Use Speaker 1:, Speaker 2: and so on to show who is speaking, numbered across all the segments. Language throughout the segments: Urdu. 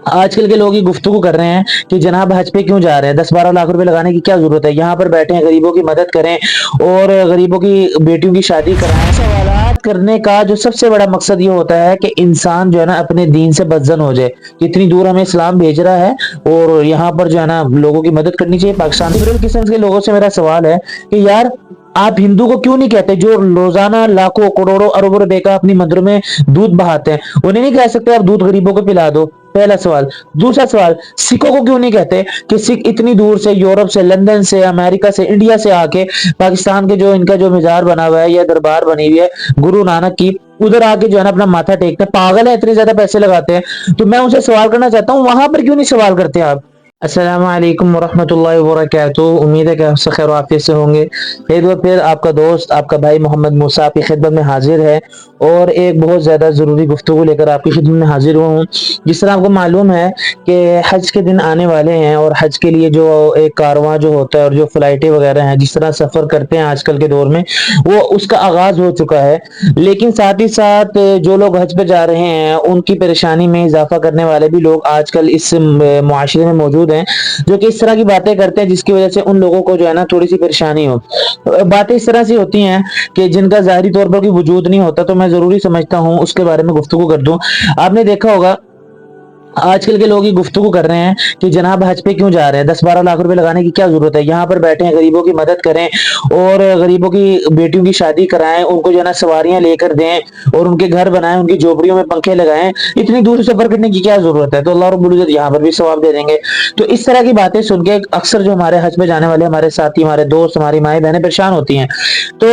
Speaker 1: آج کل کے لوگ یہ گفتگو کر رہے ہیں کہ جناب حج پہ کیوں جا رہے ہیں، 10-12 لاکھ روپے لگانے کی کیا ضرورت ہے، یہاں پر بیٹھے ہیں غریبوں کی مدد کریں اور غریبوں کی بیٹیوں کی شادی کرائیں۔ سوالات کرنے کا جو سب سے بڑا مقصد یہ ہوتا ہے کہ انسان جو ہے نا اپنے دین سے بدزن ہو جائے، کتنی دور ہمیں اسلام بھیج رہا ہے اور یہاں پر جو ہے نا لوگوں کی مدد کرنی چاہیے۔ پاکستان قسم کے لوگوں سے میرا سوال ہے کہ یار آپ ہندو کو کیوں نہیں کہتے جو روزانہ لاکھوں کروڑوں اربوں روپے کا اپنی مندروں میں دودھ بہاتے ہیں، انہیں نہیں کہہ سکتے آپ دودھ غریبوں کو پلا دو؟ پہلا سوال۔ دوسرا سوال، سکھوں کو کیوں نہیں کہتے کہ سکھ اتنی دور سے، یورپ سے، لندن سے، امریکہ سے، انڈیا سے آ کے پاکستان کے جو ان کا جو مزار بنا ہوا ہے یا دربار بنی ہوئی ہے گرو نانک کی، ادھر آ کے جو ہے نا اپنا ماتھا ٹیکتے ہیں؟ پاگل ہے، اتنے زیادہ پیسے لگاتے ہیں۔ تو میں ان سے سوال کرنا چاہتا ہوں وہاں پر کیوں نہیں سوال کرتے آپ؟ السلام علیکم ورحمۃ اللہ وبرکاتہ، امید ہے کہ آپ سے خیر و عافیت سے ہوں گے۔ ایک بار پھر آپ کا دوست، آپ کا بھائی محمد موسیٰ آپ کی خدمت میں حاضر ہے اور ایک بہت زیادہ ضروری گفتگو لے کر آپ کی خدمت میں حاضر ہوا ہوں۔ جس طرح آپ کو معلوم ہے کہ حج کے دن آنے والے ہیں اور حج کے لیے جو ایک کارواں جو ہوتا ہے اور جو فلائٹیں وغیرہ ہیں جس طرح سفر کرتے ہیں آج کل کے دور میں، وہ اس کا آغاز ہو چکا ہے۔ لیکن ساتھ ہی ساتھ جو لوگ حج پہ جا رہے ہیں ان کی پریشانی میں اضافہ کرنے والے بھی لوگ آج کل اس معاشرے میں موجود ہیں، جو کہ اس طرح کی باتیں کرتے ہیں جس کی وجہ سے ان لوگوں کو جو ہے نا تھوڑی سی پریشانی ہو۔ باتیں اس طرح سے ہوتی ہیں کہ جن کا ظاہری طور پر کوئی وجود نہیں ہوتا، تو میں ضروری سمجھتا ہوں اس کے بارے میں گفتگو کر دوں۔ آپ نے دیکھا ہوگا آج کل کے لوگ یہ گفتگو کر رہے ہیں کہ جناب حج پہ کیوں جا رہے ہیں، 10-12 لاکھ روپے لگانے کی کیا ضرورت ہے، یہاں پر بیٹھے ہیں غریبوں کی مدد کریں اور غریبوں کی بیٹیوں کی شادی کرائیں، ان کو جو ہے نا سواریاں لے کر دیں اور ان کے گھر بنائیں، ان کی جھوپڑیوں میں پنکھے لگائیں۔ اتنی دور سفر کرنے کی کیا ضرورت ہے؟ تو اللہ رب العزت یہاں پر بھی ثواب دے دیں گے۔ تو اس طرح کی باتیں سن کے اکثر جو ہمارے حج پہ جانے والے ہمارے ساتھی، ہمارے دوست، ہماری مائیں بہنیں پریشان ہوتی ہیں۔ تو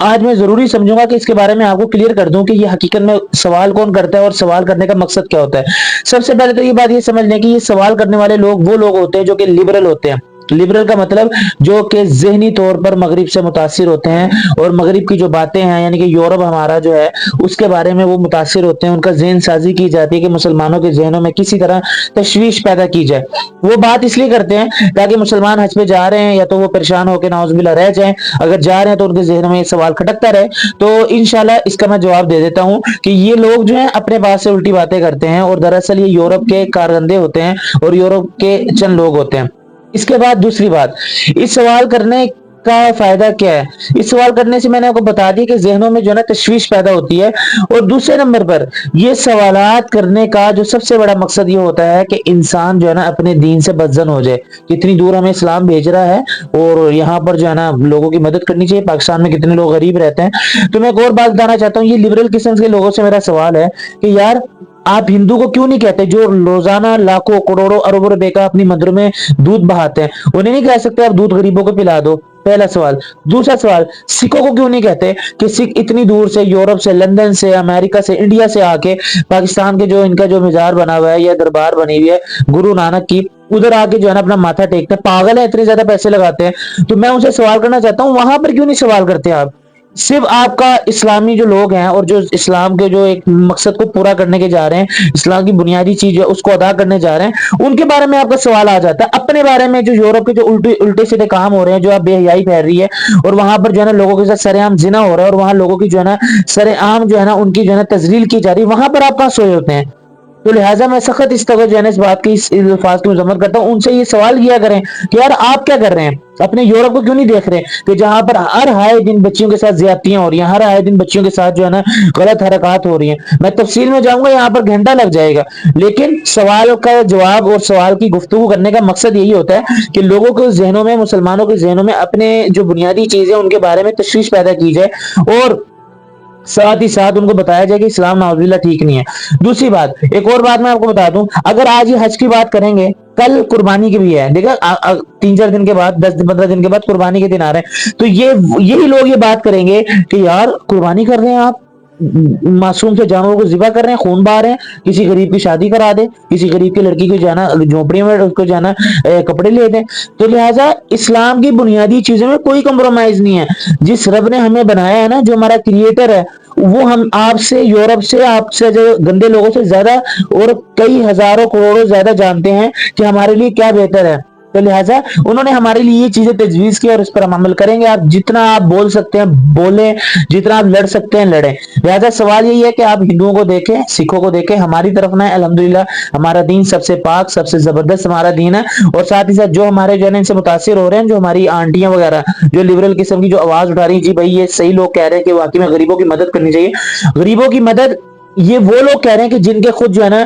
Speaker 1: آج میں ضروری سمجھوں گا کہ اس کے بارے میں آپ کو کلیئر کر دوں کہ یہ حقیقت میں سوال کون کرتا ہے اور سوال کرنے کا مقصد کیا ہوتا ہے۔ سب سے پہلے تو یہ بات یہ سمجھ لیں کہ یہ سوال کرنے والے لوگ وہ لوگ ہوتے ہیں جو کہ لبرل ہوتے ہیں۔ لبرل کا مطلب جو کہ ذہنی طور پر مغرب سے متاثر ہوتے ہیں اور مغرب کی جو باتیں ہیں یعنی کہ یورپ ہمارا جو ہے اس کے بارے میں وہ متاثر ہوتے ہیں۔ ان کا ذہن سازی کی جاتی ہے کہ مسلمانوں کے ذہنوں میں کسی طرح تشویش پیدا کی جائے۔ وہ بات اس لیے کرتے ہیں تاکہ مسلمان حج پہ جا رہے ہیں یا تو وہ پریشان ہو کے نعوذ باللہ رہ جائیں، اگر جا رہے ہیں تو ان کے ذہنوں میں یہ سوال کھٹکتا رہے۔ تو انشاءاللہ اس کا میں جواب دے دیتا ہوں کہ یہ لوگ جو ہیں اپنے پاس سے الٹی باتیں کرتے ہیں اور دراصل یہ یورپ کے کارگندے ہوتے ہیں اور یورپ کے چند لوگ ہوتے ہیں۔ اس کے بعد دوسری بات، اس سوال کرنے کا فائدہ کیا ہے؟ اس سوال کرنے سے میں نے آپ کو بتا دیا کہ ذہنوں میں جو ہے نا تشویش پیدا ہوتی ہے، اور دوسرے نمبر پر یہ سوالات کرنے کا جو سب سے بڑا مقصد یہ ہوتا ہے کہ انسان جو ہے نا اپنے دین سے بدزن ہو جائے، کتنی دور ہمیں اسلام بھیج رہا ہے اور یہاں پر جو ہے نا لوگوں کی مدد کرنی چاہیے۔ پاکستان میں کتنے لوگ غریب رہتے ہیں۔ تو میں ایک اور بات بتانا چاہتا ہوں، یہ لبرل قسم کے لوگوں سے میرا سوال ہے کہ یار آپ ہندو کو کیوں نہیں کہتے جو روزانہ لاکھوں کروڑوں اربوں روپے کا اپنی مندروں میں دودھ بہاتے ہیں، انہیں نہیں کہہ سکتے آپ دودھ غریبوں کو پلا دو؟ پہلا سوال۔ دوسرا سوال، سکھوں کو کیوں نہیں کہتے کہ سکھ اتنی دور سے، یورپ سے، لندن سے، امریکہ سے، انڈیا سے آ کے پاکستان کے جو ان کا جو مزار بنا ہوا ہے یا دربار بنی ہوئی ہے گرو نانک کی، ادھر آ کے جو ہے نا اپنا ماتھا ٹیکتے ہیں؟ پاگل ہے، اتنے زیادہ پیسے لگاتے ہیں۔ تو میں ان سے سوال کرنا چاہتا ہوں وہاں پر کیوں نہیں سوال کرتے آپ؟ صرف آپ کا اسلامی جو لوگ ہیں اور جو اسلام کے جو ایک مقصد کو پورا کرنے کے جا رہے ہیں، اسلام کی بنیادی چیز ہے اس کو ادا کرنے جا رہے ہیں، ان کے بارے میں آپ کا سوال آ جاتا ہے۔ اپنے بارے میں جو یورپ کے جو الٹے سیدھے کام ہو رہے ہیں، جو آپ بے حیائی پھیل رہی ہے اور وہاں پر جو ہے نا لوگوں کے ساتھ سر عام زنا ہو رہا ہے اور وہاں لوگوں کی جو ہے نا سر عام جو ہے نا ان کی جو ہے نا تذلیل کی جا رہی ہے، وہاں پر آپ کہاں سوئے ہوتے ہیں؟ تو لہٰذا میں سخت اس طرح جو ہے نا اس بات کی اس الفاظ کی مذمت کرتا ہوں، ان سے یہ سوال کیا کریں کہ یار آپ کیا کر رہے ہیں؟ اپنے یورپ کو کیوں نہیں دیکھ رہے کہ جہاں پر ہر آئے دن بچیوں کے ساتھ زیادتیاں ہو رہی ہیں، ہر آئے دن بچیوں کے ساتھ جو ہے نا غلط حرکات ہو رہی ہیں؟ میں تفصیل میں جاؤں گا، یہاں پر گھنٹہ لگ جائے گا، لیکن سوال کا جواب اور سوال کی گفتگو کرنے کا مقصد یہی ہوتا ہے کہ لوگوں کے ذہنوں میں، مسلمانوں کے ذہنوں میں اپنے جو بنیادی چیزیں ان کے بارے میں تشویش پیدا کی جائے اور ساتھ ہی ساتھ ان کو بتایا جائے کہ اسلام نعوذ باللہ ٹھیک نہیں ہے۔ دوسری بات، ایک اور بات میں آپ کو بتا دوں، اگر آج یہ حج کی بات کریں گے، کل قربانی کی بھی ہے، دیکھا 3-4 دن کے بعد، 10-15 دن کے بعد قربانی کے دن آ رہے ہیں، تو یہی لوگ یہ بات کریں گے کہ یار قربانی کر رہے ہیں آپ، معصوم سے جانوروں کو ذبح کر رہے ہیں، خون بہا رہے ہیں، کسی غریب کی شادی کرا دیں، کسی غریب کی لڑکی کو جانا جھونپڑی میں اس کو جانا کپڑے لے دیں۔ تو لہٰذا اسلام کی بنیادی چیزوں میں کوئی کمپرومائز نہیں ہے۔ جس رب نے ہمیں بنایا ہے نا، جو ہمارا کریٹر ہے، وہ ہم آپ سے، یورپ سے، آپ سے جو گندے لوگوں سے زیادہ اور کئی ہزاروں کروڑوں زیادہ جانتے ہیں کہ ہمارے لیے کیا بہتر ہے۔ تو لہٰذا انہوں نے ہمارے لیے یہ چیزیں تجویز کی اور اس پر ہم عمل کریں گے. آپ جتنا آپ بول سکتے ہیں بولیں, جتنا آپ لڑ سکتے ہیں لڑیں. لہٰذا سوال یہی ہے کہ آپ ہندوؤں کو دیکھیں, سکھوں کو دیکھیں, ہماری طرف نہ الحمدللہ ہمارا دین سب سے پاک, سب سے زبردست ہمارا دین ہے. اور ساتھ ہی ساتھ جو ہمارے جو ہے ان سے متاثر ہو رہے ہیں, جو ہماری آنٹیاں وغیرہ جو لبرل قسم کی جو آواز اٹھا رہی ہیں, جی بھائی یہ صحیح لوگ کہہ رہے ہیں کہ واقعی میں غریبوں کی مدد کرنی چاہیے. غریبوں کی مدد یہ وہ لوگ کہہ رہے ہیں کہ جن کے خود جو ہے نا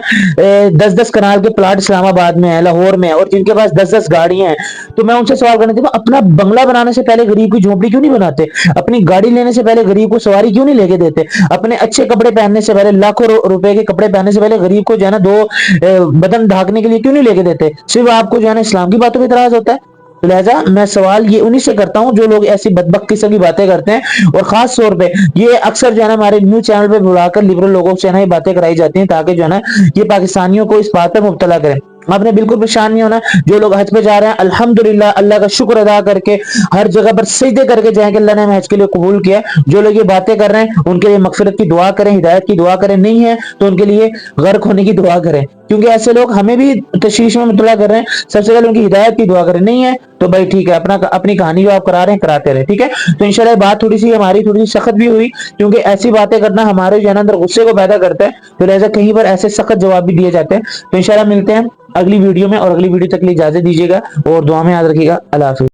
Speaker 1: 10-10 کنال کے پلاٹ اسلام آباد میں ہیں, لاہور میں, اور جن کے پاس 10-10 گاڑیاں ہیں. تو میں ان سے سوال کرنا چاہتا ہوں, اپنا بنگلہ بنانے سے پہلے غریب کی جھونپڑی کیوں نہیں بناتے؟ اپنی گاڑی لینے سے پہلے غریب کو سواری کیوں نہیں لے کے دیتے؟ اپنے اچھے کپڑے پہننے سے پہلے, لاکھوں روپے کے کپڑے پہننے سے پہلے غریب کو جو ہے نا 2 بدن ڈھانکنے کے لیے کیوں نہیں لے کے دیتے؟ صرف آپ کو جو ہے نا اسلام کی باتوں پہ اعتراض ہوتا ہے. لہٰذا میں سوال یہ انہی سے کرتا ہوں جو لوگ ایسی بدبخت قسم کی باتیں کرتے ہیں. اور خاص طور پہ یہ اکثر جو ہے نا ہمارے نیوز چینل پہ بلا کر لبرل لوگوں سے نا یہ باتیں کرائی جاتی ہیں تاکہ جو ہے نا یہ پاکستانیوں کو اس بات پر مبتلا کریں. آپ نے بالکل پریشان نہیں ہونا. جو لوگ حج پہ جا رہے ہیں الحمدللہ اللہ کا شکر ادا کر کے ہر جگہ پر سجدے کر کے جائیں کہ اللہ نے ہمیں حج کے لیے قبول کیا. جو لوگ یہ باتیں کر رہے ہیں ان کے لیے مغفرت کی دعا کریں, ہدایت کی دعا کریں. نہیں ہے تو ان کے لیے غرق ہونے کی دعا کریں, کیونکہ ایسے لوگ ہمیں بھی تشویش میں مبتلا کر رہے ہیں. سب سے پہلے ان کی ہدایت کی دعا کریں. نہیں ہے تو بھائی ٹھیک ہے, اپنی کہانی جو آپ کرا رہے ہیں کراتے رہے. ٹھیک ہے, تو انشاءاللہ بات تھوڑی سی ہماری تھوڑی سی سخت بھی ہوئی, کیونکہ ایسی باتیں کرنا ہمارے جو ہے نا اندر غصے کو پیدا کرتا ہے. تو لہٰذا کہیں پر ایسے سخت جواب بھی دیے جاتے ہیں. تو انشاءاللہ ملتے ہیں اگلی ویڈیو میں, اور اگلی ویڈیو تک کے لیے اجازت دیجیے گا اور دعا میں یاد رکھیے گا. اللہ حافظ.